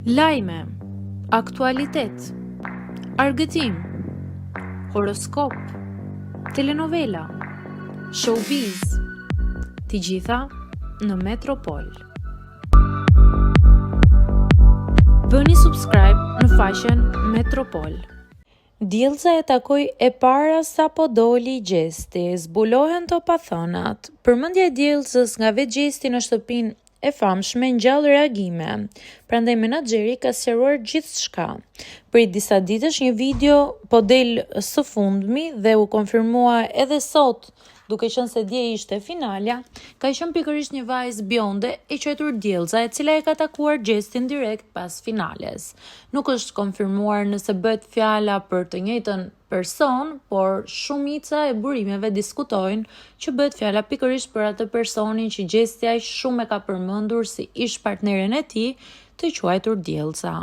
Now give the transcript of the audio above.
Lajme, aktualitet, argëtim, horoskop, telenovela, showbiz, të gjitha në Metropol. Bëni subscribe në faqen Metropol. Diellza e takoi e para sa po doli Gjesti, zbulohen të pathonat. Përmendja e diellzës nga vetë Gjesti në shtëpinë e famshme ngjall reagime, prandaj menaxheri ka sqaruar gjithçka. Prej disa ditësh një video po del së fundmi dhe u konfirmua edhe sot, duke qenë se dje ishte finalja, ka qenë pikërisht një vajzë bjonde e quajtur Diellza, e cila e ka takuar Gjestin direkt pas finales. Nuk është konfirmuar nëse bëhet fjala për të njëjtën person, por shumica e burimeve diskutojnë që bëhet fjala pikërisht për atë personin që Gjesti aq shumë e ka përmendur si ish partneren e tij, të quajtur Diellza.